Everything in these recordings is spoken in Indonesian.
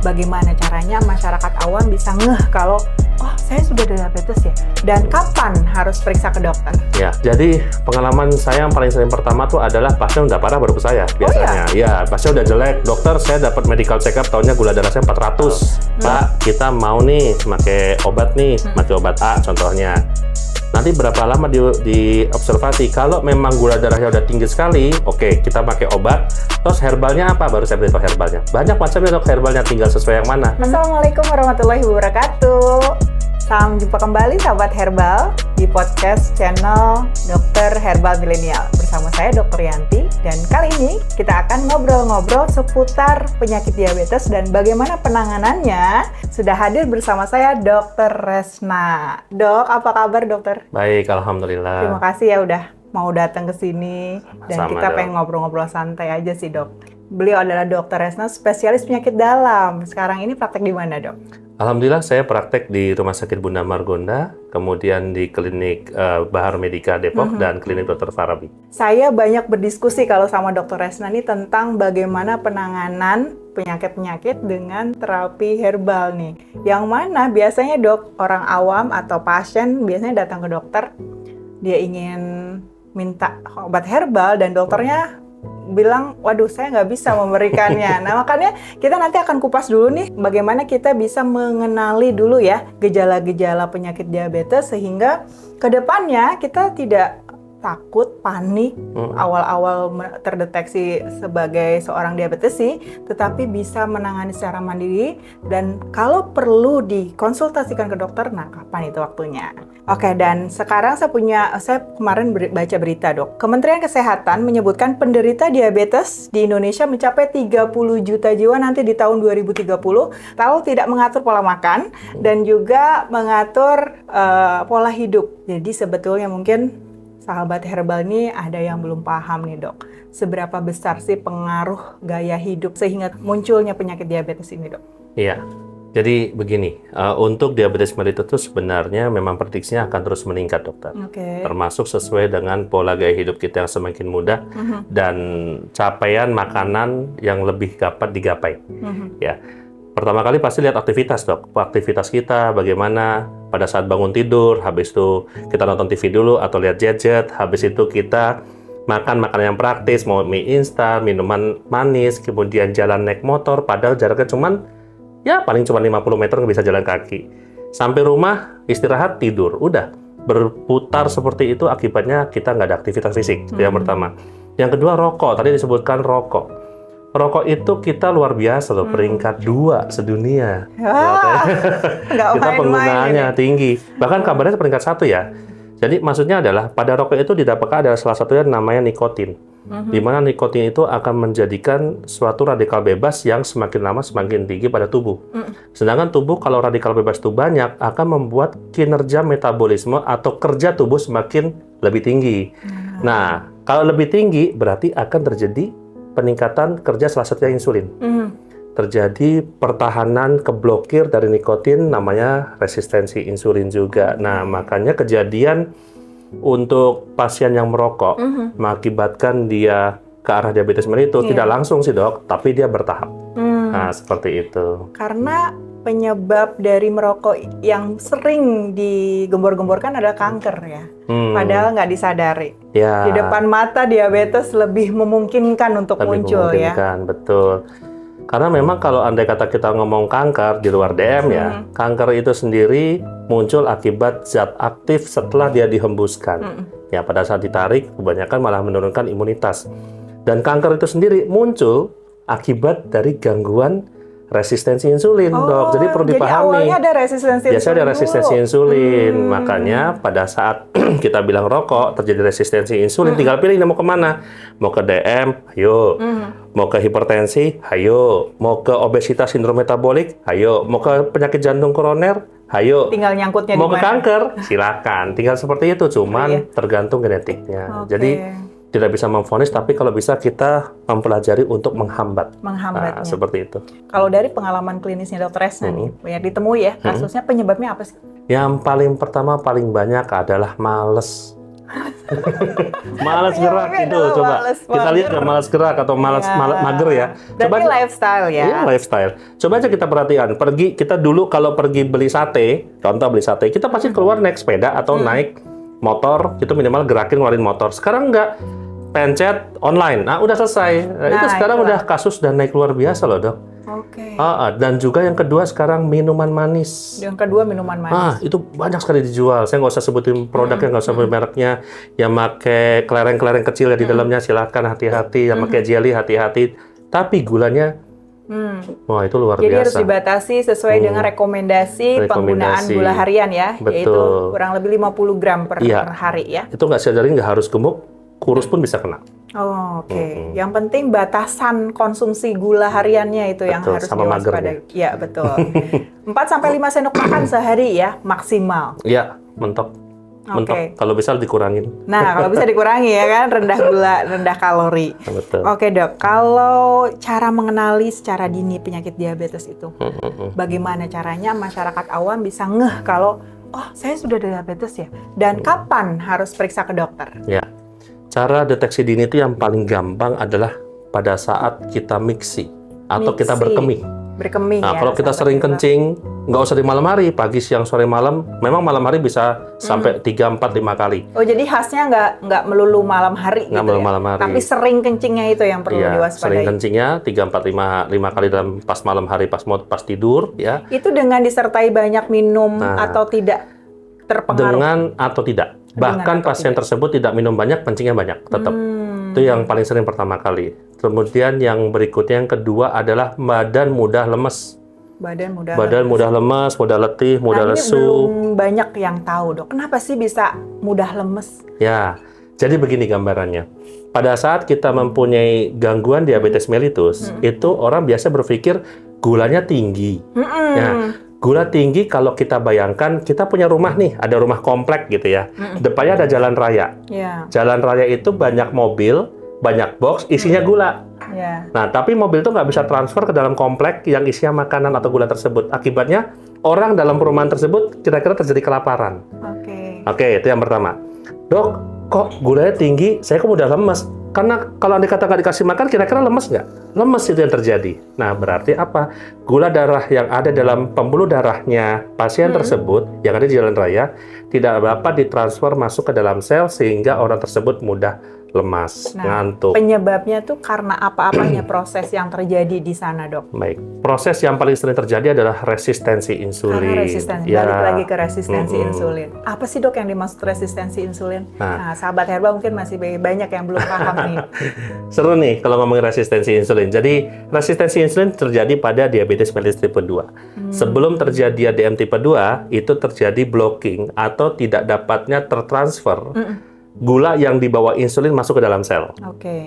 bagaimana caranya masyarakat awam bisa ngeh kalau oh saya sudah diabetes ya, dan kapan harus periksa ke dokter? Ya, jadi pengalaman saya yang paling sering pertama tuh adalah pasien udah parah baru ke saya biasanya. Ya, pasien udah jelek, dokter saya dapat medical check up tahunnya gula darah saya 400. Pak, kita mau nih pakai obat nih, pakai obat A contohnya. Nanti berapa lama diobservasi? Kalau memang gula darahnya udah tinggi sekali, oke, kita pakai obat. Terus herbalnya apa? Baru saya beritahu herbalnya. Banyak macamnya dok herbalnya, tinggal sesuai yang mana. Assalamualaikum warahmatullahi wabarakatuh. Salam jumpa kembali sahabat herbal di podcast channel Dokter Herbal Milenial. Bersama saya Dr. Yanti, dan kali ini kita akan ngobrol-ngobrol seputar penyakit diabetes dan bagaimana penanganannya. Sudah hadir bersama saya Dr. Resna. Dok, apa kabar dokter? Baik, alhamdulillah. Terima kasih ya udah mau datang ke sini, dan Sama, kita Dok. pengen ngobrol-ngobrol santai aja sih dok. Beliau adalah Dr. Resna, spesialis penyakit dalam. Sekarang ini praktek di mana dok? Alhamdulillah saya praktek di Rumah Sakit Bunda Margonda, kemudian di Klinik Bahar Medika Depok, dan Klinik Dr. Farabi. Saya banyak berdiskusi kalau sama Dr. Resna ini tentang bagaimana penanganan penyakit-penyakit dengan terapi herbal nih. Yang mana biasanya dok, orang awam atau pasien biasanya datang ke dokter, dia ingin minta obat herbal dan dokternya bilang, waduh saya nggak bisa memberikannya. Nah makanya kita nanti akan kupas dulu nih bagaimana kita bisa mengenali dulu ya gejala-gejala penyakit diabetes sehingga kedepannya kita tidak takut, panik awal-awal terdeteksi sebagai seorang diabetesi, tetapi bisa menangani secara mandiri dan kalau perlu dikonsultasikan ke dokter, nah kapan itu waktunya. Oke, dan sekarang saya kemarin baca berita dok, Kementerian Kesehatan menyebutkan penderita diabetes di Indonesia mencapai 30 juta jiwa nanti di tahun 2030 kalau tidak mengatur pola makan dan juga mengatur pola hidup. Jadi sebetulnya mungkin sahabat herbal ini ada yang belum paham nih dok, seberapa besar sih pengaruh gaya hidup sehingga munculnya penyakit diabetes ini dok? Iya, jadi begini, untuk diabetes mellitus itu sebenarnya memang prediksinya akan terus meningkat dokter. Termasuk sesuai dengan pola gaya hidup kita yang semakin mudah dan capaian makanan yang lebih dapat digapai. Ya. Pertama kali pasti lihat aktivitas dok, aktivitas kita bagaimana pada saat bangun tidur, habis itu kita nonton TV dulu atau lihat gadget, habis itu kita makan makanan yang praktis, mau mie instan, minuman manis, kemudian jalan naik motor, padahal jaraknya paling cuma 50 meter nggak bisa jalan kaki. Sampai rumah, istirahat, tidur, udah berputar seperti itu akibatnya kita nggak ada aktivitas fisik, itu yang pertama. Yang kedua rokok, tadi disebutkan rokok. Rokok itu kita luar biasa loh, peringkat 2 sedunia. Kita penggunaannya tinggi. Bahkan kabarnya peringkat 1 ya. Jadi maksudnya adalah pada rokok itu didapatkan ada salah satunya namanya nikotin. Di mana nikotin itu akan menjadikan suatu radikal bebas yang semakin lama semakin tinggi pada tubuh. Sedangkan tubuh kalau radikal bebas itu banyak akan membuat kinerja metabolisme atau kerja tubuh semakin lebih tinggi. Nah, kalau lebih tinggi berarti akan terjadi peningkatan kerja salah satunya insulin. Terjadi pertahanan keblokir dari nikotin namanya resistensi insulin juga. Nah, makanya kejadian untuk pasien yang merokok mengakibatkan dia ke arah diabetes mellitus tidak langsung sih dok, tapi dia bertahap. Nah, seperti itu. Karena penyebab dari merokok yang sering digembor-gemborkan adalah kanker ya. Padahal nggak disadari. Ya. Di depan mata diabetes lebih memungkinkan untuk muncul ya. Betul. Karena memang kalau andai kata kita ngomong kanker di luar DM ya, kanker itu sendiri muncul akibat zat aktif setelah dia dihembuskan. Ya, pada saat ditarik kebanyakan malah menurunkan imunitas. Dan kanker itu sendiri muncul akibat dari gangguan resistensi insulin, dok. Jadi perlu dipahami. Jadi awalnya ada resistensi insulin. Biasanya ada resistensi insulin. Makanya pada saat kita bilang rokok terjadi resistensi insulin, tinggal pilih mau kemana. Mau ke DM, ayo. Mau ke hipertensi, ayo. Mau ke obesitas sindrom metabolik, ayo. Mau ke penyakit jantung koroner, ayo. Tinggal nyangkutnya mau di mana? Ke kanker, silakan. Tinggal seperti itu, cuman tergantung genetiknya. Jadi tidak bisa memvonis, tapi kalau bisa kita mempelajari untuk menghambat. Menghambatnya. Seperti itu. Kalau dari pengalaman klinisnya Dr. Resna nih, banyak ditemui ya, kasusnya penyebabnya apa sih? Yang paling pertama, paling banyak adalah males. Malas gerak Penyebabnya itu adalah coba. malas Kita lihat ya malas gerak atau mager ya. Coba Berarti lifestyle ya. Iya, lifestyle. Coba aja kita perhatikan. Kita dulu kalau pergi beli sate, contoh beli sate, kita pasti keluar naik sepeda atau naik motor, itu minimal gerakin ngeluarin motor. Sekarang enggak, pencet online. Nah, udah selesai. Itu sekarang udah kasus dan naik luar biasa loh, Dok. Oke. Dan juga yang kedua sekarang minuman manis. Yang kedua minuman manis. Itu banyak sekali dijual. Saya nggak usah sebutin produknya, nggak usah sebutin mereknya. Yang pakai kelereng-kelereng kecil ya di dalamnya, silahkan hati-hati. Yang pakai jelly, hati-hati. Tapi gulanya, wah itu luar Jadi biasa. harus dibatasi sesuai dengan rekomendasi penggunaan gula harian ya. Betul. Yaitu kurang lebih 50 gram per hari ya. Itu nggak sadarin, nggak harus gemuk, kurus pun bisa kena. Oh, oke. Yang penting batasan konsumsi gula hariannya itu yang harus sama magernya. Iya, betul. 4-5 sendok makan sehari ya, maksimal. Iya, mentok. Mentok. Kalau bisa dikurangin. Nah, kalau bisa dikurangi ya kan, rendah gula, rendah kalori. Betul. Oke, Dok. Kalau cara mengenali secara dini penyakit diabetes itu, bagaimana caranya masyarakat awam bisa ngeh kalau, oh saya sudah diabetes ya? Dan kapan harus periksa ke dokter? Ya. Cara deteksi dini itu yang paling gampang adalah pada saat kita miksi atau kita berkemih. Berkemih Nah, ya. kalau kita sering kencing, nggak usah di malam hari, pagi, siang, sore, malam. Memang malam hari bisa sampai 3, 4, 5 kali. Oh, jadi khasnya nggak melulu malam hari Nggak gitu melulu ya? malam hari. Tapi sering kencingnya itu yang perlu diwaspadai. Sering kencingnya 3, 4, 5 kali dalam pas malam hari, pas tidur ya. Itu dengan disertai banyak minum atau tidak terpengaruh? Dengan atau tidak. Bahkan pasien tersebut tidak minum banyak, kencingnya banyak, tetap. Itu yang paling sering pertama kali. Kemudian yang berikutnya, yang kedua adalah badan mudah lemes. Badan mudah lemes, mudah letih, mudah lesu. Belum banyak yang tahu, Dok. Kenapa sih bisa mudah lemes? Ya, jadi begini gambarannya. Pada saat kita mempunyai gangguan diabetes mellitus, itu orang biasa berpikir gulanya tinggi. Ya, gula tinggi kalau kita bayangkan, kita punya rumah nih, ada rumah komplek gitu ya. Depannya ada jalan raya. Jalan raya itu banyak mobil, banyak box, isinya gula. Nah, tapi mobil itu nggak bisa transfer ke dalam komplek yang isinya makanan atau gula tersebut. Akibatnya, orang dalam perumahan tersebut kira-kira terjadi kelaparan. Oke, itu yang pertama. Dok, kok gulanya tinggi, saya kok mudah lemes? Karena kalau Anda kata nggak dikasih makan, kira-kira lemes nggak? Lemes itu yang terjadi. Nah, berarti apa? Gula darah yang ada dalam pembuluh darahnya pasien tersebut, yang ada di jalan raya, tidak dapat ditransfer masuk ke dalam sel, sehingga orang tersebut mudah lemas, ngantuk. Penyebabnya tuh karena apa-apanya proses yang terjadi di sana, Dok? Baik. Proses yang paling sering terjadi adalah resistensi insulin. Karena resistensi, balik lagi ke resistensi insulin. Apa sih, Dok, yang dimaksud resistensi insulin? Nah, sahabat herbal mungkin masih banyak yang belum paham nih. Seru nih kalau ngomongin resistensi insulin. Jadi, resistensi insulin terjadi pada diabetes mellitus tipe 2. Sebelum terjadi ADM tipe 2, itu terjadi blocking atau tidak dapatnya tertransfer gula yang dibawa insulin masuk ke dalam sel.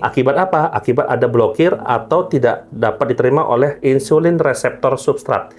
Akibat apa? Akibat ada blokir atau tidak dapat diterima oleh insulin reseptor substrat.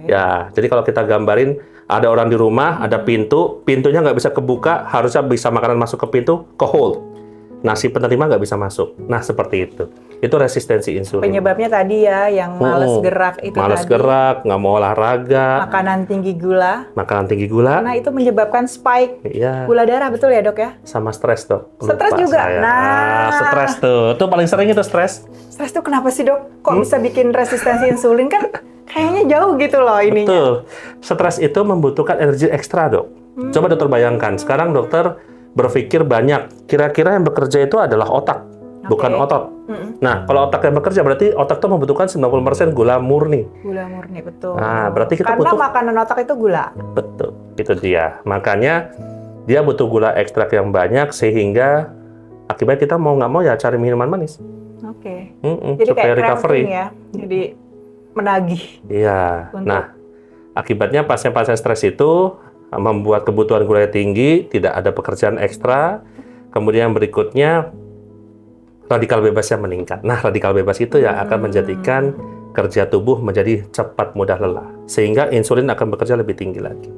Ya, jadi kalau kita gambarin, ada orang di rumah, ada pintunya nggak bisa kebuka, harusnya bisa makanan masuk ke pintu, ke hold. Nah, si penerima nggak bisa masuk. Nah, seperti itu. Itu resistensi insulin. Penyebabnya tadi ya, yang malas gerak itu malas tadi. gerak, nggak mau olahraga. Makanan tinggi gula. Karena itu menyebabkan spike gula darah, betul ya, Dok ya? Sama stres, Dok. Stres juga? Nah, stres tuh. Itu paling sering itu stres. Stres tuh kenapa sih, Dok? Kok bisa bikin resistensi insulin? Kan kayaknya jauh gitu loh ininya. Betul. Stres itu membutuhkan energi ekstra, Dok. Coba dokter bayangkan, sekarang dokter berpikir banyak. Kira-kira yang bekerja itu adalah otak, bukan otot. Nah, kalau otak yang bekerja, berarti otak itu membutuhkan 90% gula murni. Gula murni, betul. Nah, berarti kita karena makanan otak itu gula. Betul, itu dia. Makanya dia butuh gula ekstrak yang banyak, sehingga akibatnya kita mau nggak mau ya cari minuman manis. Jadi supaya kayak recovery ya. Jadi menagih. Iya. Nah, akibatnya pasien-pasien stres itu membuat kebutuhan gula tinggi, tidak ada pekerjaan ekstra. Kemudian berikutnya, radikal bebasnya meningkat. Nah, radikal bebas itu yang akan menjadikan kerja tubuh menjadi cepat mudah lelah. Sehingga insulin akan bekerja lebih tinggi lagi.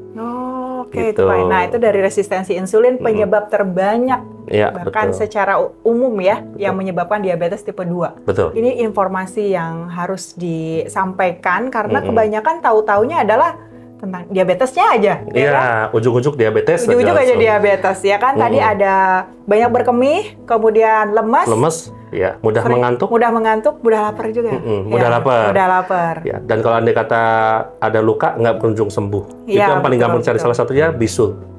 Itu baik. Nah, itu dari resistensi insulin penyebab terbanyak, bahkan secara umum ya, yang menyebabkan diabetes tipe 2. Betul. Ini informasi yang harus disampaikan, karena kebanyakan tahu-taunya adalah tentang diabetesnya aja. Iya, kan? Ujung-ujung diabetes. Ujung-ujung aja diabetes, ya kan? Tadi ada banyak berkemih, kemudian lemas. Lemes, ya. Mudah mengantuk. Mudah mengantuk, mudah lapar juga. Mudah lapar. Mudah lapar. Ya, dan kalau andai kata ada luka, nggak berkunjung sembuh. Ya, itu yang paling gampang cari salah satunya bisul.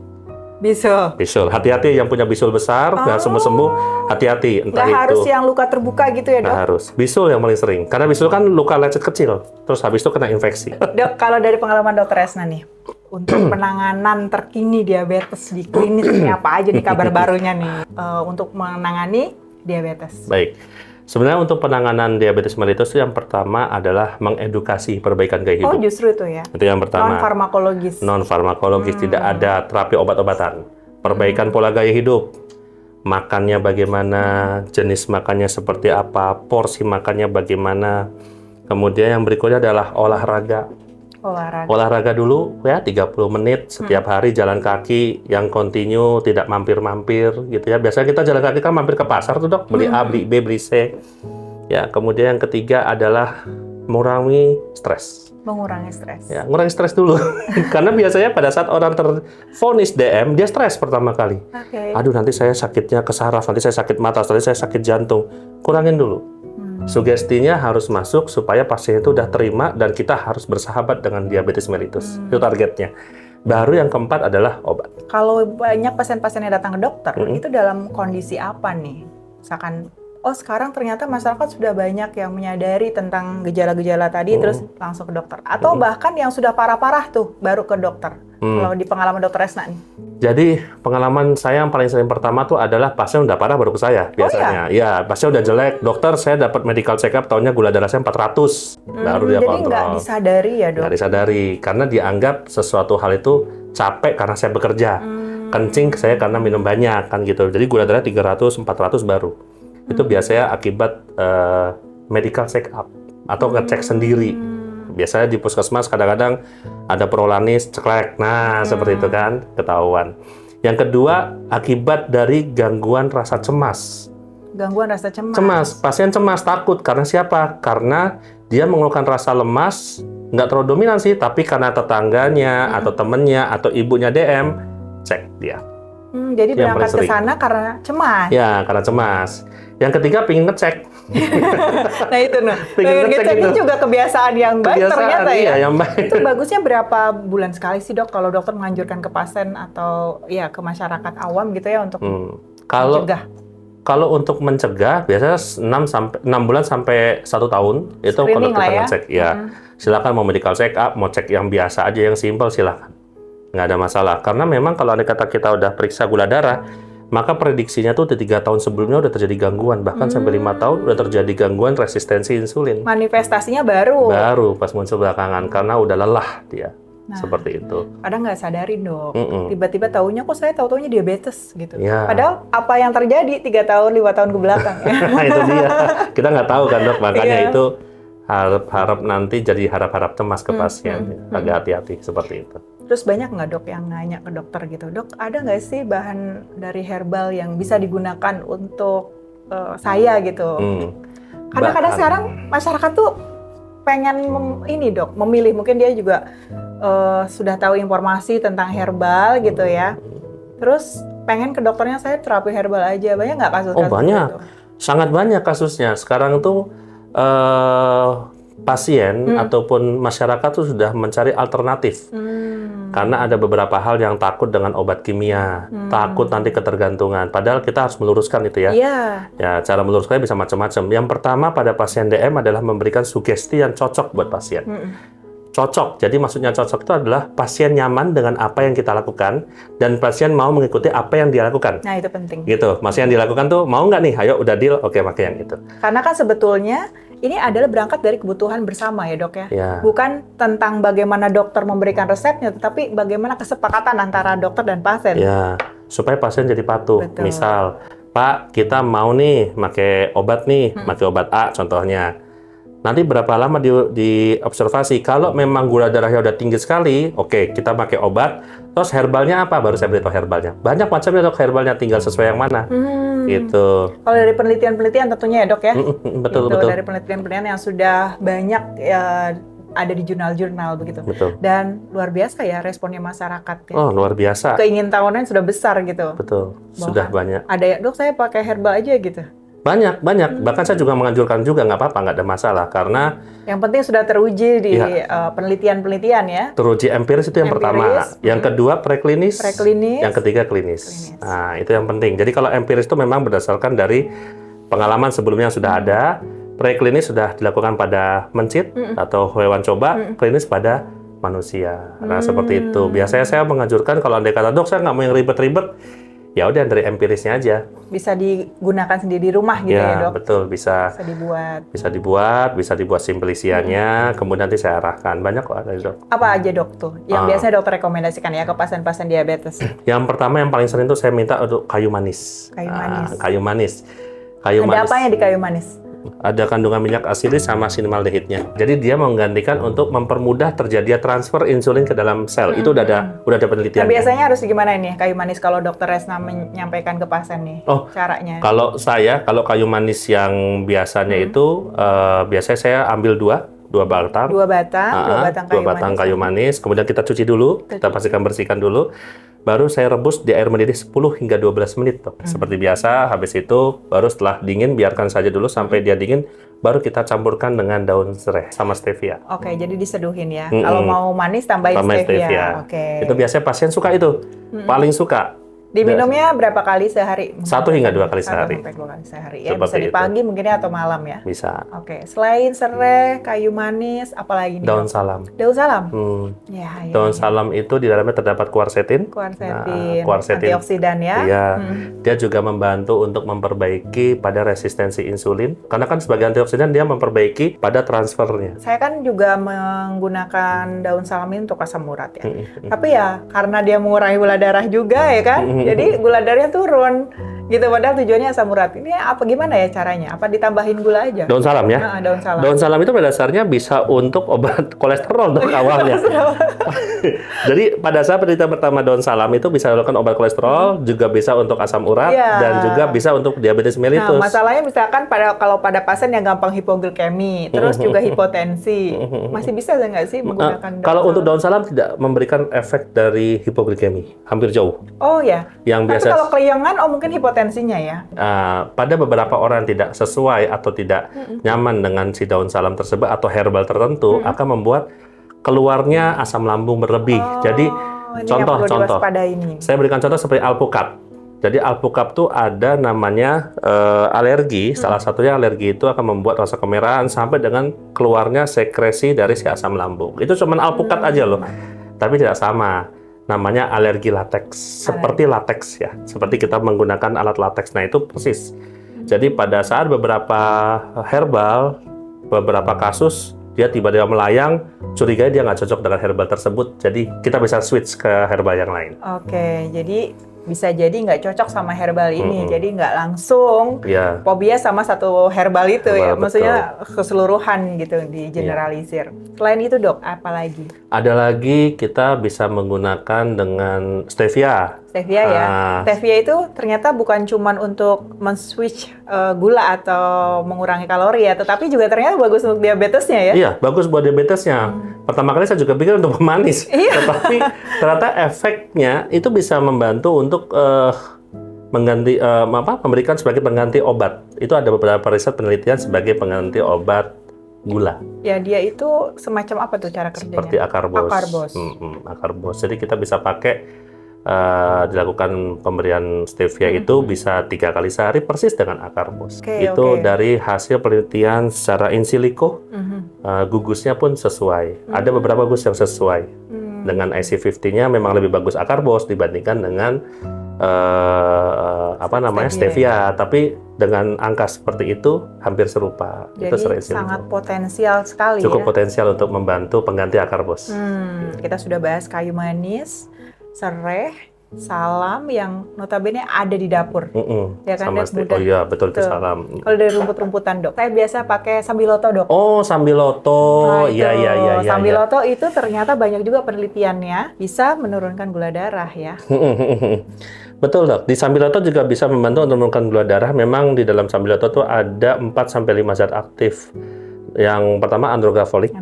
Bisul. Hati-hati yang punya bisul besar, nggak sembuh-sembuh, hati-hati. Entah nggak itu. harus yang luka terbuka gitu ya, Dok? Nggak harus. Bisul yang paling sering. Karena bisul kan luka lecet kecil, terus habis itu kena infeksi. Dok, kalau dari pengalaman Dokter Resna nih, untuk penanganan terkini diabetes di klinis ini apa aja nih kabar barunya nih untuk menangani diabetes? Baik. Sebenarnya untuk penanganan diabetes mellitus yang pertama adalah mengedukasi perbaikan gaya hidup. Oh, justru itu ya? Itu yang pertama. Non-farmakologis. Non-farmakologis, tidak ada terapi obat-obatan. Perbaikan pola gaya hidup. Makannya bagaimana, jenis makannya seperti apa, porsi makannya bagaimana. Kemudian yang berikutnya adalah olahraga. Olahraga dulu ya 30 menit setiap hari, jalan kaki yang kontinu, tidak mampir-mampir gitu ya. Biasanya kita jalan kaki kan mampir ke pasar tuh, Dok, beli A, beli B, beli C. Ya, kemudian yang ketiga adalah mengurangi stres. Mengurangi stres. Ya, mengurangi stres dulu. Karena biasanya pada saat orang tervonis DM, dia stres pertama kali. Aduh, nanti saya sakitnya ke saraf, nanti saya sakit mata, nanti saya sakit jantung. Kurangin dulu. Sugestinya harus masuk supaya pasien itu udah terima dan kita harus bersahabat dengan diabetes mellitus. Itu targetnya. Baru yang keempat adalah obat. Kalau banyak pasien-pasien yang datang ke dokter, itu dalam kondisi apa nih? Misalkan, oh sekarang ternyata masyarakat sudah banyak yang menyadari tentang gejala-gejala tadi, terus langsung ke dokter. Atau bahkan yang sudah parah-parah tuh, baru ke dokter. Kalau di pengalaman Dokter Resna nih. Jadi pengalaman saya yang paling sering pertama tuh adalah pasien udah parah baru ke saya biasanya. Oh, ya? Ya, pasien udah jelek. Dokter, saya dapat medical check up, taunya gula darah saya 400. Baru dia jadi kontrol. nggak disadari ya, Dok? Nggak disadari. Karena dianggap sesuatu hal itu capek karena saya bekerja. Kencing saya karena minum banyak, kan gitu. Jadi gula darah 300, 400 baru. Itu biasanya akibat medical check up atau ngecek sendiri. Biasanya di puskesmas kadang-kadang ada prolanis, ceklek. Nah, seperti itu kan, ketahuan. Yang kedua, akibat dari gangguan rasa cemas. Gangguan rasa cemas. Cemas, pasien cemas, takut. Karena siapa? Karena dia mengeluhkan rasa lemas, nggak terlalu dominan sih, tapi karena tetangganya, atau temennya, atau ibunya DM, cek dia. Jadi berangkat ke sana karena cemas? Ya, karena cemas. Yang ketiga, pengen ngecek. Nah itu, pengen ngecek itu juga kebiasaan yang baik ternyata ya. Yang baik. Itu bagusnya berapa bulan sekali sih, Dok, kalau dokter menganjurkan ke pasien atau ya ke masyarakat awam gitu ya untuk mencegah? Kalau untuk mencegah biasanya 6 bulan sampai 1 tahun itu kalau kita ngecek ya. Silakan mau medical check up, mau cek yang biasa aja, yang simple silakan. Nggak ada masalah. Karena memang kalau ada kata kita udah periksa gula darah, maka prediksinya tuh di 3 tahun sebelumnya udah terjadi gangguan, bahkan sampai 5 tahun udah terjadi gangguan resistensi insulin. Manifestasinya baru? Baru pas muncul belakangan, karena udah lelah dia. Seperti itu. Kadang nggak sadarin, Dok. Tiba-tiba taunya, kok saya tahu-taunya diabetes gitu. Ya. Padahal apa yang terjadi 3 tahun, 5 tahun ke belakang. Itu dia. Kita nggak tahu kan, Dok. Makanya itu harap-harap nanti jadi harap-harap cemas ke pasien. Agak hati-hati seperti itu. Terus banyak nggak, Dok, yang nanya ke dokter gitu, Dok, ada nggak sih bahan dari herbal yang bisa digunakan untuk saya gitu? Karena kadang sekarang masyarakat tuh pengen Dok, memilih. Mungkin dia juga sudah tahu informasi tentang herbal gitu ya. Terus pengen ke dokternya, saya terapi herbal aja. Banyak nggak kasus-kasus? Oh banyak, gitu? Sangat banyak kasusnya. Sekarang tuh pasien ataupun masyarakat tuh sudah mencari alternatif. Karena ada beberapa hal yang takut dengan obat kimia, takut nanti ketergantungan. Padahal kita harus meluruskan itu ya. Ya, cara meluruskannya bisa macam-macam. Yang pertama pada pasien DM adalah memberikan sugesti yang cocok buat pasien. Cocok, jadi maksudnya cocok itu adalah pasien nyaman dengan apa yang kita lakukan dan pasien mau mengikuti apa yang dia lakukan. Nah itu penting. Gitu, pasien yang dilakukan tuh mau nggak nih? Ayo udah deal, oke pakai yang itu. Karena kan sebetulnya ini adalah berangkat dari kebutuhan bersama ya, Dok ya. Bukan tentang bagaimana dokter memberikan resepnya, tetapi bagaimana kesepakatan antara dokter dan pasien. Ya, supaya pasien jadi patuh. Betul. Misal, Pak, kita mau nih pakai obat nih, pakai obat A contohnya. Nanti berapa lama di observasi? Kalau memang gula darahnya udah tinggi sekali, oke, kita pakai obat. Terus herbalnya apa? Baru saya beritahu herbalnya. Banyak macamnya, Dok, herbalnya, tinggal sesuai yang mana. Gitu. Kalau dari penelitian-penelitian tentunya ya, Dok ya. Betul. Dari penelitian-penelitian yang sudah banyak ada di jurnal-jurnal begitu. Betul. Dan luar biasa ya responnya masyarakat ya. Oh, luar biasa. Keingintahuannya sudah besar gitu. Betul, sudah banyak. Ada ya, dok saya pakai herbal aja gitu. Banyak. Bahkan saya juga menganjurkan juga, nggak apa-apa, nggak ada masalah. Karena yang penting sudah teruji di penelitian-penelitian ya. Teruji empiris itu yang pertama. Yang kedua preklinis. Yang ketiga klinis. Nah, itu yang penting. Jadi kalau empiris itu memang berdasarkan dari pengalaman sebelumnya yang sudah ada. Preklinis sudah dilakukan pada mencit atau hewan coba. Klinis pada manusia. Nah, seperti itu. Biasanya saya menganjurkan kalau andai kata, dok saya nggak mau yang ribet-ribet, ya udah dari empirisnya aja. Bisa digunakan sendiri di rumah gitu ya, dok? Betul, bisa dibuat, bisa dibuat simplisiannya, kemudian nanti saya arahkan. Banyak kok ada, dok. Apa aja, dok, tuh? Yang biasanya dokter rekomendasikan ya ke pasien-pasien diabetes? Yang pertama, yang paling sering tuh saya minta untuk kayu manis. Kayu manis. Ada apanya di kayu manis? Ada kandungan minyak asilis sama sinemaldehidnya. Jadi dia menggantikan untuk mempermudah terjadinya transfer insulin ke dalam sel. Itu udah ada penelitian. Nah, biasanya harus gimana ini kayu manis kalau dokter Resna menyampaikan ke pasien nih? Caranya? Kalau kayu manis yang biasanya itu biasanya saya ambil dua batang. Dua batang kayu manis. Kemudian kita cuci dulu, kita pastikan bersihkan dulu. Baru saya rebus di air mendidih 10 hingga 12 menit. Seperti biasa, habis itu baru setelah dingin, biarkan saja dulu sampai dia dingin, baru kita campurkan dengan daun serai sama stevia. Oke, jadi diseduhin ya. Kalau mau manis, tambahin stevia. Itu biasanya pasien suka itu, paling suka. Diminumnya berapa kali sehari? 1 hingga 2 kali sehari. 1 sampai 2 kali sehari. Ya, bisa di pagi mungkinnya atau malam ya? Bisa. Oke, selain serai, kayu manis, apalagi nih? Daun salam. Daun salam? Daun salam itu di dalamnya terdapat kuarsetin. Antioksidan ya? Iya. Dia juga membantu untuk memperbaiki pada resistensi insulin. Karena kan sebagai antioksidan dia memperbaiki pada transfernya. Saya kan juga menggunakan daun salam ini untuk asam urat ya. Tapi ya karena dia mengurangi gula darah juga ya kan? Jadi gula darahnya turun gitu, padahal tujuannya asam urat. Ini apa gimana ya caranya? Apa ditambahin gula aja? Daun salam ya? Daun salam. Daun salam itu pada dasarnya bisa untuk obat kolesterol untuk awalnya. Jadi pada saat penelitian pertama daun salam itu bisa melakukan obat kolesterol, juga bisa untuk asam urat, dan juga bisa untuk diabetes mellitus. Nah, masalahnya misalkan kalau pada pasien yang gampang hipoglikemi, terus juga hipotensi, masih bisa nggak sih menggunakan daun salam? Kalau untuk daun salam tidak memberikan efek dari hipoglikemi, hampir jauh. Oh ya. Tapi kalau keliengan, mungkin hipotensinya ya. Pada beberapa orang tidak sesuai atau tidak nyaman dengan si daun salam tersebut atau herbal tertentu akan membuat keluarnya asam lambung berlebih. Jadi contoh, saya berikan contoh seperti alpukat. Jadi alpukat tuh ada namanya alergi. Salah satunya alergi itu akan membuat rasa kemerahan sampai dengan keluarnya sekresi dari si asam lambung. Itu cuma alpukat aja loh, tapi tidak sama. Namanya alergi lateks, seperti lateks ya, seperti kita menggunakan alat lateks. Nah itu persis. Jadi pada saat beberapa herbal, beberapa kasus dia tiba-tiba melayang, curigai dia nggak cocok dengan herbal tersebut. Jadi kita bisa switch ke herbal yang lain. Oke, jadi bisa jadi nggak cocok sama herbal ini, jadi nggak langsung fobia sama satu herbal itu ya, maksudnya keseluruhan gitu di generalisir. Selain itu dok, apa lagi? Ada lagi kita bisa menggunakan dengan stevia. Stevia ya, stevia itu ternyata bukan cuman untuk men-switch gula atau mengurangi kalori ya, tetapi juga ternyata bagus untuk diabetesnya ya? Iya, bagus buat diabetesnya. Pertama kali saya juga pikir untuk pemanis, tetapi ternyata efeknya itu bisa membantu untuk mengganti memberikan sebagai pengganti obat. Itu ada beberapa riset penelitian sebagai pengganti obat gula. Ya, dia itu semacam apa tuh cara kerjanya? Seperti akarbos. Akarbos. Jadi kita bisa pakai dilakukan pemberian stevia itu bisa 3 kali sehari persis dengan akarbos. Itu dari hasil penelitian secara in silico, gugusnya pun sesuai. Ada beberapa gugus yang sesuai. Dengan IC50-nya memang lebih bagus akarbos dibandingkan dengan stevia, tapi dengan angka seperti itu hampir serupa. Jadi itu sangat potensial sekali. Cukup potensial untuk membantu pengganti akarbos. Kita sudah bahas kayu manis, serai, salam yang notabene ada di dapur. Ya kan, oh iya, betul itu salam. Kalau dari rumput-rumputan dok, saya biasa pakai sambiloto dok. Oh, sambiloto. Iya. Sambiloto itu ternyata banyak juga penelitiannya bisa menurunkan gula darah ya. Betul dok, di sambiloto juga bisa membantu untuk menurunkan gula darah. Memang di dalam sambiloto itu ada 4-5 zat aktif. Yang pertama androgafolik.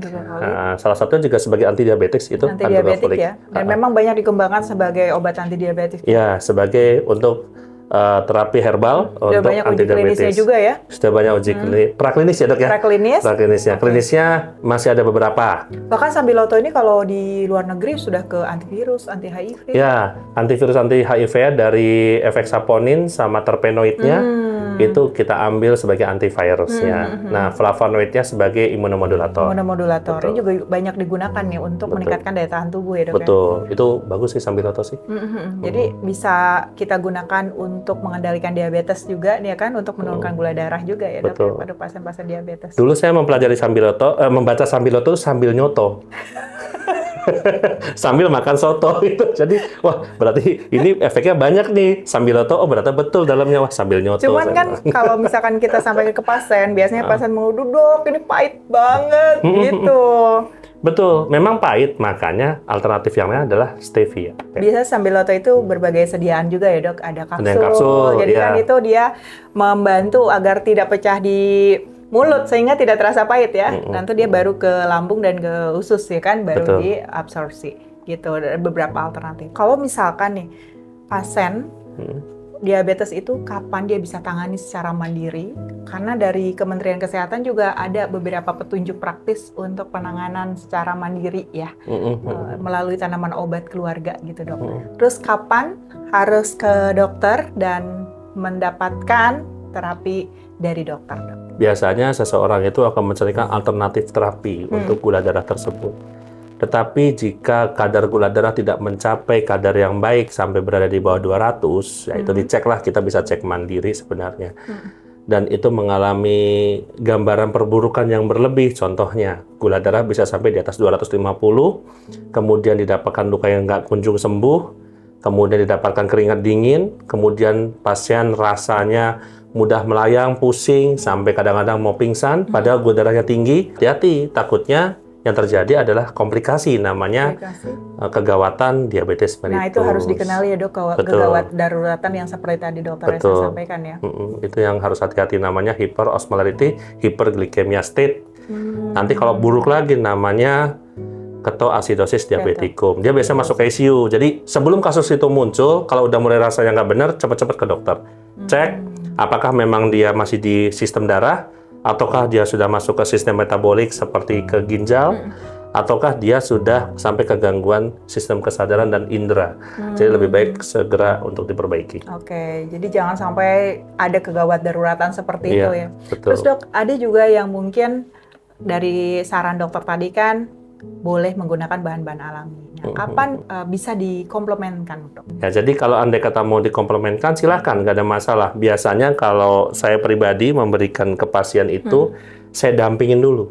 Salah satunya juga sebagai antidiabetes itu antidiabetik ya. Dan memang banyak dikembangkan sebagai obat antidiabetik. Ya, sebagai untuk terapi herbal Sudah untuk banyak uji antidiabetes. klinisnya juga ya? Sudah banyak uji praklinis ya dok ya? Praklinisnya. Klinisnya masih ada beberapa. Bahkan Sambiloto ini kalau di luar negeri sudah ke antivirus, anti HIV. Ya, antivirus anti HIV dari efek saponin sama terpenoidnya itu kita ambil sebagai antivirusnya. Nah, flavonoidnya sebagai imunomodulator. Imunomodulator ini juga banyak digunakan nih untuk meningkatkan daya tahan tubuh ya dok. Betul, itu bagus sih Sambiloto sih. Jadi bisa kita gunakan untuk mengendalikan diabetes juga nih kan, untuk menurunkan gula darah juga ya dok ya, pada pasien-pasien diabetes. Dulu saya mempelajari Sambiloto, membaca Sambiloto sambil nyoto. Sambil makan soto gitu. Jadi, wah berarti ini efeknya banyak nih. Sambiloto, oh berarti betul dalamnya, wah sambil nyoto. Cuman kan kalau misalkan kita sampai ke pasien, biasanya pasien mengeluh, dok ini pahit banget gitu. Betul, memang pahit, makanya alternatif yang lain adalah stevia. Biasa Sambiloto itu berbagai sediaan juga ya dok, ada kapsul. Jadi kan itu dia membantu agar tidak pecah di mulut sehingga tidak terasa pahit ya. Nanti dia baru ke lambung dan ke usus ya kan, baru diabsorpsi gitu. Ada beberapa alternatif. Kalau misalkan nih pasien diabetes itu kapan dia bisa tangani secara mandiri? Karena dari Kementerian Kesehatan juga ada beberapa petunjuk praktis untuk penanganan secara mandiri ya, melalui tanaman obat keluarga gitu dok. Terus kapan harus ke dokter dan mendapatkan terapi dari dokter dok? Biasanya seseorang itu akan mencarikan alternatif terapi untuk gula darah tersebut. Tetapi jika kadar gula darah tidak mencapai kadar yang baik sampai berada di bawah 200, ya itu diceklah, kita bisa cek mandiri sebenarnya. Dan itu mengalami gambaran perburukan yang berlebih. Contohnya, gula darah bisa sampai di atas 250, kemudian didapatkan luka yang nggak kunjung sembuh, kemudian didapatkan keringat dingin, kemudian pasien rasanya mudah melayang, pusing, sampai kadang-kadang mau pingsan, padahal gula darahnya tinggi. Hati-hati, takutnya yang terjadi adalah komplikasi, namanya kegawatan diabetes mellitus. Nah, itu harus dikenali ya dok, kegawat daruratan yang seperti tadi dokter Resna sampaikan ya. Itu yang harus hati-hati, namanya hyperosmolarity, hyperglycemia state. Nanti kalau buruk lagi namanya ketoasidosis diabeticum. Dia biasanya masuk ICU. Jadi sebelum kasus itu muncul, kalau udah mulai rasanya nggak benar, cepat-cepat ke dokter. Cek apakah memang dia masih di sistem darah, ataukah dia sudah masuk ke sistem metabolik seperti ke ginjal, ataukah dia sudah sampai ke gangguan sistem kesadaran dan indera. Jadi lebih baik segera untuk diperbaiki. Oke, jadi jangan sampai ada kegawat daruratan seperti itu ya. Betul. Terus dok, ada juga yang mungkin dari saran dokter tadi kan boleh menggunakan bahan-bahan alami. Nah, kapan bisa dikomplementkan, dok? Ya, jadi kalau andai kata mau dikomplementkan, silahkan, nggak ada masalah. Biasanya kalau saya pribadi memberikan ke pasien itu, saya dampingin dulu.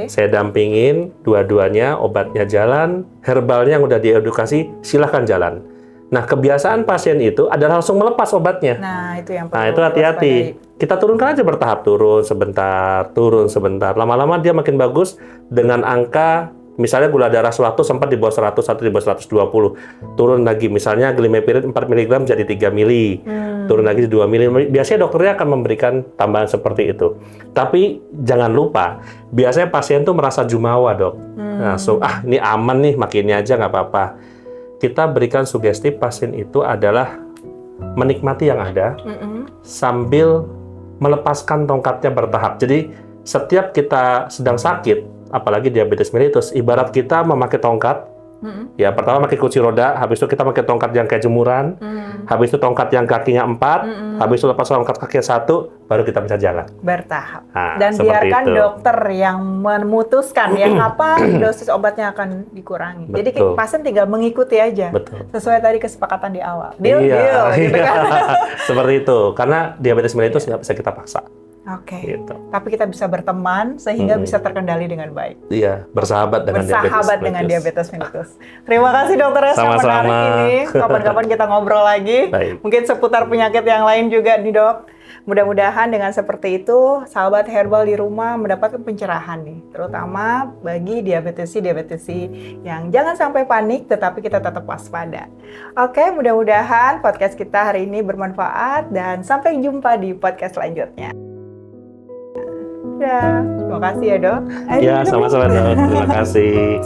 Saya dampingin dua-duanya, obatnya jalan, herbalnya yang udah diedukasi, silahkan jalan. Nah, kebiasaan pasien itu adalah langsung melepas obatnya. Nah, itu yang perlu. Nah, itu hati-hati. Kita turunkan aja bertahap, turun sebentar. Lama-lama dia makin bagus dengan angka, misalnya gula darah 100 sempat di bawah 100, atau di bawah 120. Turun lagi, misalnya glimepiride 4 mg jadi 3 mili. Turun lagi di 2 mili. Biasanya dokternya akan memberikan tambahan seperti itu. Tapi jangan lupa, biasanya pasien tuh merasa jumawa, dok. Langsung, ini aman nih, makin ini aja nggak apa-apa. Kita berikan sugesti pasien itu adalah menikmati yang ada, sambil melepaskan tongkatnya bertahap. Jadi, setiap kita sedang sakit, apalagi diabetes mellitus, ibarat kita memakai tongkat. Ya, pertama pakai kursi roda, habis itu kita pakai tongkat yang kayak jemuran, habis itu tongkat yang kakinya 4, habis itu lepas tongkat kakinya 1, baru kita bisa jalan. Bertahap. Nah, dan biarkan dokter yang memutuskan ya kapan dosis obatnya akan dikurangi. Jadi pasien tinggal mengikuti aja. Sesuai tadi kesepakatan di awal. Deal, gitu kan? Seperti itu. Karena diabetes mellitus nggak bisa kita paksa. Gitu. Tapi kita bisa berteman sehingga bisa terkendali dengan baik. Iya, bersahabat dengan diabetes mellitus. Terima kasih dokter Resna menarik ini. Kapan-kapan kita ngobrol lagi. Mungkin seputar penyakit yang lain juga nih dok. Mudah-mudahan dengan seperti itu, sahabat herbal di rumah mendapatkan pencerahan nih. Terutama bagi diabetesi yang jangan sampai panik, tetapi kita tetap waspada. Oke, mudah-mudahan podcast kita hari ini bermanfaat dan sampai jumpa di podcast selanjutnya. Ya, terima kasih ya dok. Ya, sama-sama dok. Terima kasih.